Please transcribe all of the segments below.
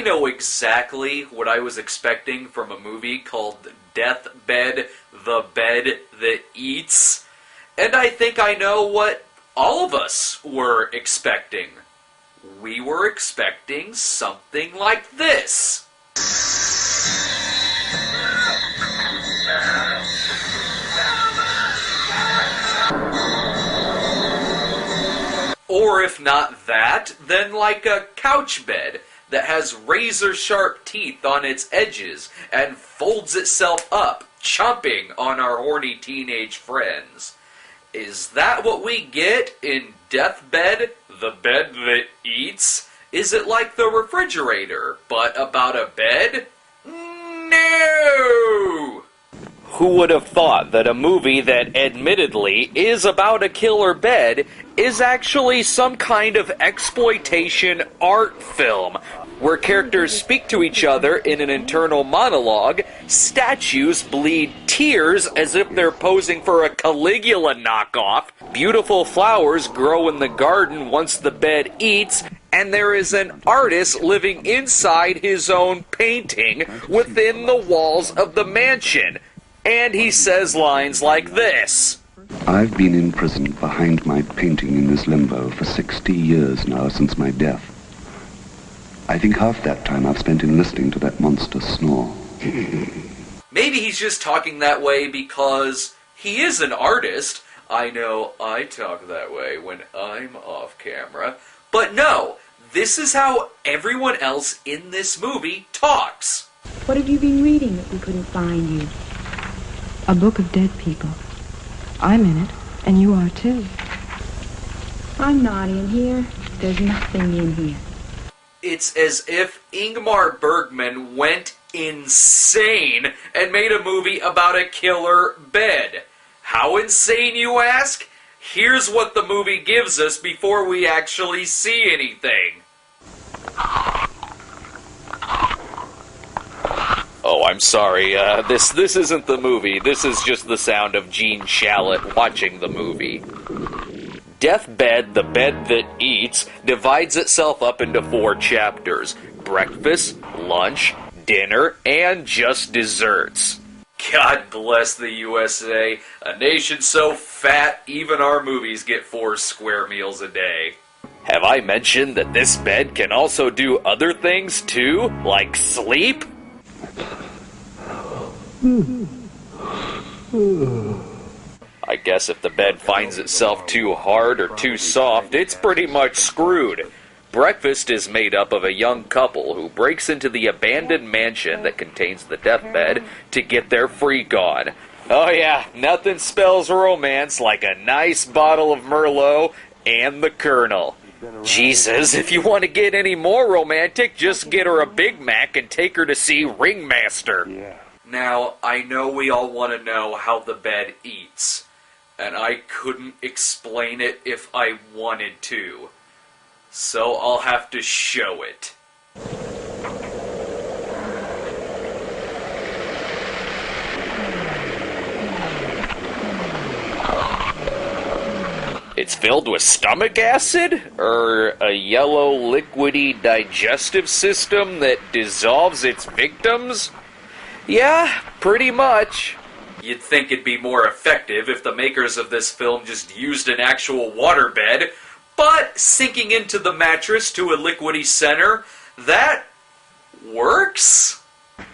know exactly what I was expecting from a movie called Deathbed, the Bed That Eats. And I think I know what all of us were expecting. We were expecting something like this. Or if not that, then like a couch bed that has razor-sharp teeth on its edges and folds itself up, chomping on our horny teenage friends. Is that what we get in Deathbed, the Bed That Eats? Is it like the refrigerator, but about a bed? No! Who would have thought that a movie that admittedly is about a killer bed is actually some kind of exploitation art film, where characters speak to each other in an internal monologue, statues bleed tears as if they're posing for a Caligula knockoff, beautiful flowers grow in the garden once the bed eats, and there is an artist living inside his own painting within the walls of the mansion. And he says lines like this. I've been imprisoned behind my painting in this limbo for 60 years now since my death. I think half that time I've spent in listening to that monster snore. Maybe he's just talking that way because he is an artist. I know I talk that way when I'm off camera. But no, this is how everyone else in this movie talks. What have you been reading that we couldn't find you? A book of dead people. I'm in it, and you are too. I'm not in here. There's nothing in here. It's as if Ingmar Bergman went insane and made a movie about a killer bed. How insane, you ask? Here's what the movie gives us before we actually see anything. Oh, I'm sorry, this isn't the movie. This is just the sound of Gene Shalit watching the movie. Deathbed, the Bed That Eats, divides itself up into 4 chapters. Breakfast, lunch, dinner, and just desserts. God bless the USA, a nation so fat even our movies get 4 square meals a day. Have I mentioned that this bed can also do other things too, like sleep? I guess if the bed finds itself too hard or too soft, it's pretty much screwed. Breakfast is made up of a young couple who breaks into the abandoned mansion that contains the deathbed to get their freak on. Oh yeah, nothing spells romance like a nice bottle of Merlot and the Colonel. Jesus, if you want to get any more romantic, just get her a Big Mac and take her to see Ringmaster. Yeah. Now, I know we all want to know how the bed eats, and I couldn't explain it if I wanted to, so I'll have to show it. It's filled with stomach acid? Or a yellow liquidy digestive system that dissolves its victims? Yeah, pretty much. You'd think it'd be more effective if the makers of this film just used an actual waterbed, but sinking into the mattress to a liquidy center, that works?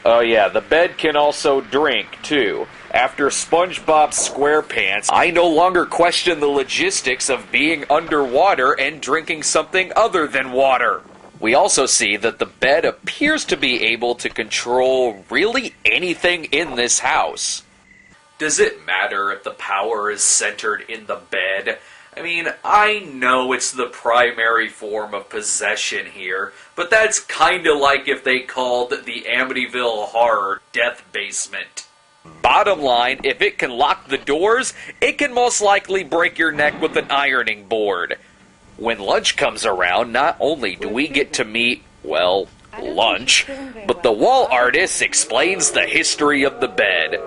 Oh yeah, the bed can also drink, too. After SpongeBob SquarePants, I no longer question the logistics of being underwater and drinking something other than water. We also see that the bed appears to be able to control really anything in this house. Does it matter if the power is centered in the bed? I mean, I know it's the primary form of possession here, but that's kinda like if they called the Amityville Horror Death Basement. Bottom line, if it can lock the doors, it can most likely break your neck with an ironing board. When lunch comes around, not only do we get to meet, well, lunch, but the wall artist explains the history of the bed.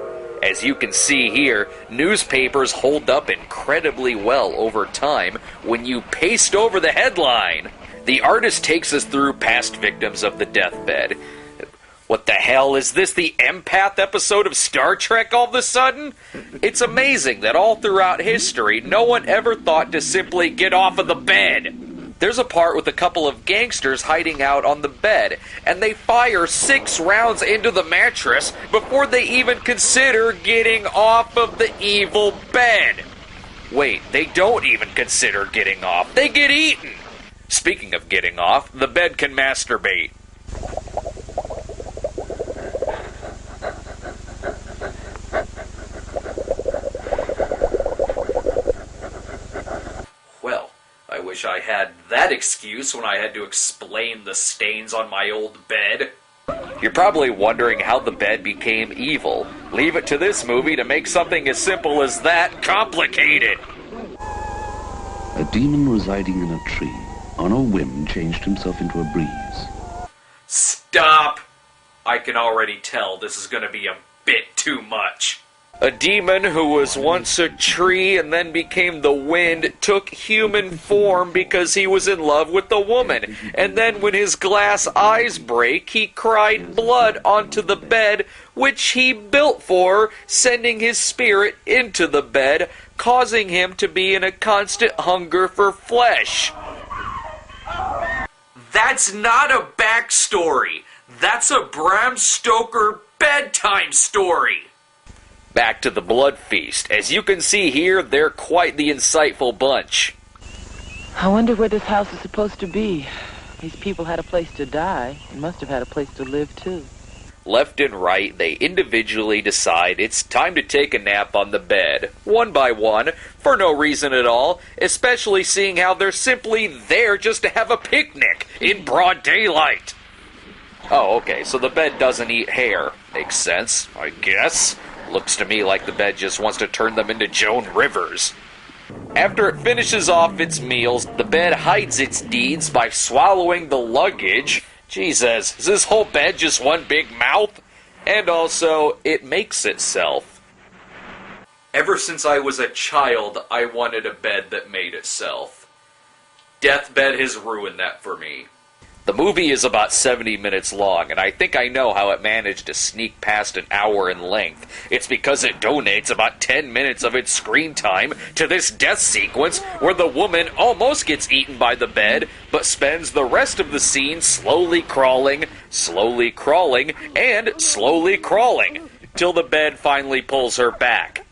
As you can see here, newspapers hold up incredibly well over time when you paste over the headline. The artist takes us through past victims of the deathbed. What the hell is this, the empath episode of Star Trek all of a sudden? It's amazing that all throughout history, no one ever thought to simply get off of the bed. There's a part with a couple of gangsters hiding out on the bed, and they fire 6 rounds into the mattress before they even consider getting off of the evil bed. Wait, they don't even consider getting off, they get eaten! Speaking of getting off, the bed can masturbate. Well, I wish I had that excuse when I had to explain the stains on my old bed. You're probably wondering how the bed became evil. Leave it to this movie to make something as simple as that complicated. A demon residing in a tree, on a whim, changed himself into a breeze. Stop! I can already tell this is going to be a bit too much. A demon who was once a tree and then became the wind took human form because he was in love with the woman. And then when his glass eyes break, he cried blood onto the bed, which he built for, sending his spirit into the bed, causing him to be in a constant hunger for flesh. That's not a backstory. That's a Bram Stoker bedtime story. Back to the blood feast. As you can see here, they're quite the insightful bunch. I wonder where this house is supposed to be. These people had a place to die, and must have had a place to live, too. Left and right, they individually decide it's time to take a nap on the bed, one by one, for no reason at all, especially seeing how they're simply there just to have a picnic in broad daylight. Oh, okay, so the bed doesn't eat hair. Makes sense, I guess. Looks to me like the bed just wants to turn them into Joan Rivers. After it finishes off its meals, the bed hides its deeds by swallowing the luggage. Jesus, is this whole bed just one big mouth? And also, it makes itself. Ever since I was a child, I wanted a bed that made itself. Deathbed has ruined that for me. The movie is about 70 minutes long, and I think I know how it managed to sneak past an hour in length. It's because it donates about 10 minutes of its screen time to this death sequence where the woman almost gets eaten by the bed, but spends the rest of the scene slowly crawling, and slowly crawling, till the bed finally pulls her back.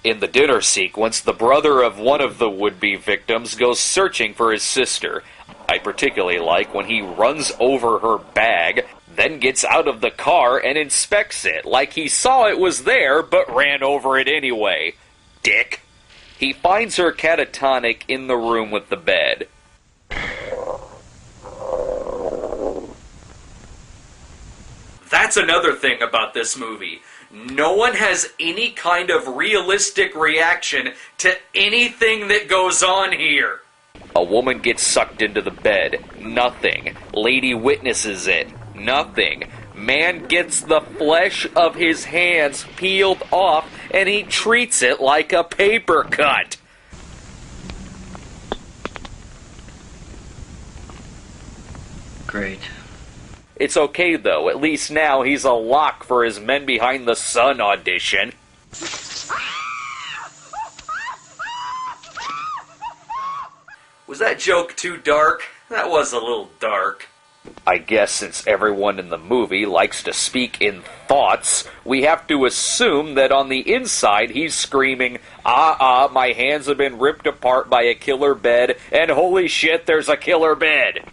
In the dinner sequence, the brother of one of the would-be victims goes searching for his sister. I particularly like when he runs over her bag, then gets out of the car and inspects it, like he saw it was there, but ran over it anyway. Dick. He finds her catatonic in the room with the bed. That's another thing about this movie. No one has any kind of realistic reaction to anything that goes on here. A woman gets sucked into the bed. Nothing. Lady witnesses it. Nothing. Man gets the flesh of his hands peeled off, and he treats it like a paper cut. Great. It's okay, though. At least now he's a lock for his Men Behind the Sun audition. Was that joke too dark? That was a little dark. I guess since everyone in the movie likes to speak in thoughts, we have to assume that on the inside he's screaming, my hands have been ripped apart by a killer bed, and holy shit, there's a killer bed.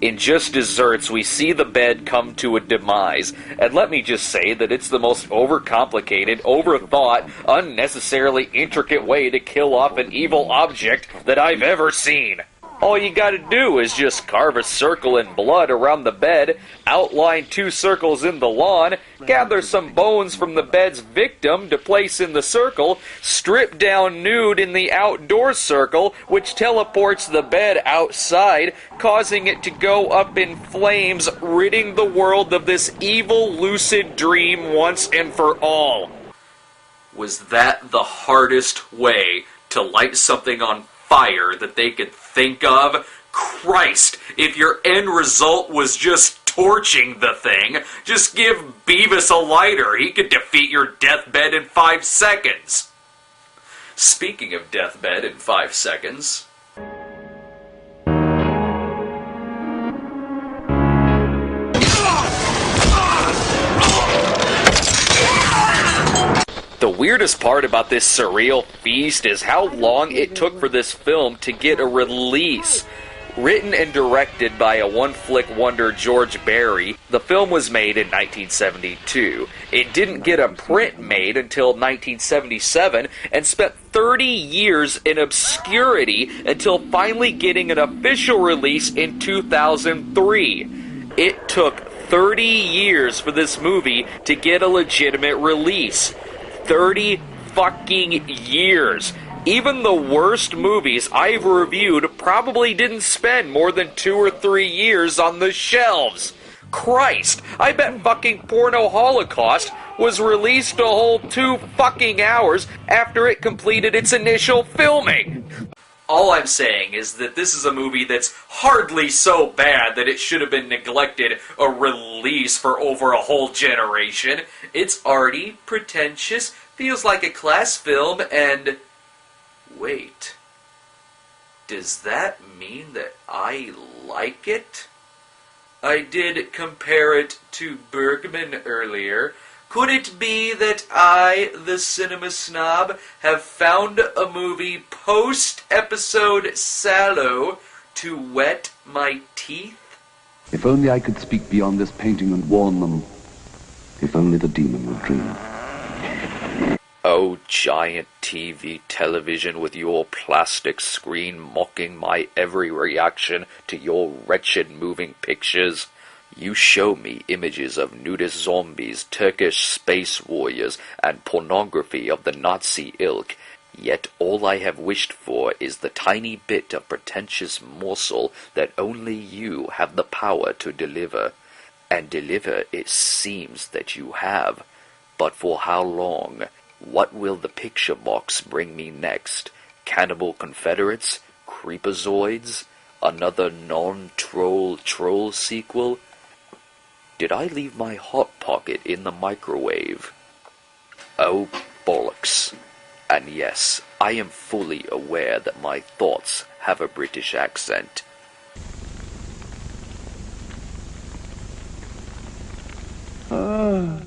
In Just Desserts, we see the bed come to a demise, and let me just say that it's the most overcomplicated, overthought, unnecessarily intricate way to kill off an evil object that I've ever seen. All you gotta do is just carve a circle in blood around the bed, outline 2 circles in the lawn, gather some bones from the bed's victim to place in the circle, strip down nude in the outdoor circle, which teleports the bed outside, causing it to go up in flames, ridding the world of this evil lucid dream once and for all. Was that the hardest way to light something on fire that they could think of? Christ, if your end result was just torching the thing, just give Beavis a lighter. He could defeat your deathbed in 5 seconds. Speaking of deathbed in 5 seconds... The weirdest part about this surreal feast is how long it took for this film to get a release. Written and directed by a one-flick wonder George Barry, the film was made in 1972. It didn't get a print made until 1977 and spent 30 years in obscurity until finally getting an official release in 2003. It took 30 years for this movie to get a legitimate release. 30 fucking years. Even the worst movies I've reviewed probably didn't spend more than 2 or 3 years on the shelves. Christ, I bet fucking Porno Holocaust was released a whole 2 fucking hours after it completed its initial filming. All I'm saying is that this is a movie that's hardly so bad that it should have been neglected a release for over a whole generation. It's arty, pretentious, feels like a class film, and... Wait. Does that mean that I like it? I did compare it to Bergman earlier. Could it be that I, the cinema snob, have found a movie post-episode Sallow to wet my teeth? If only I could speak beyond this painting and warn them. If only the demon would dream. Oh, giant TV television with your plastic screen mocking my every reaction to your wretched moving pictures. You show me images of nudist zombies, Turkish space warriors, and pornography of the Nazi ilk, yet all I have wished for is the tiny bit of pretentious morsel that only you have the power to deliver. And deliver it seems that you have. But for how long? What will the picture box bring me next? Cannibal Confederates? Creepazoids? Another non-troll troll sequel? Did I leave my Hot Pocket in the microwave? Oh, bollocks. And yes, I am fully aware that my thoughts have a British accent. Ah.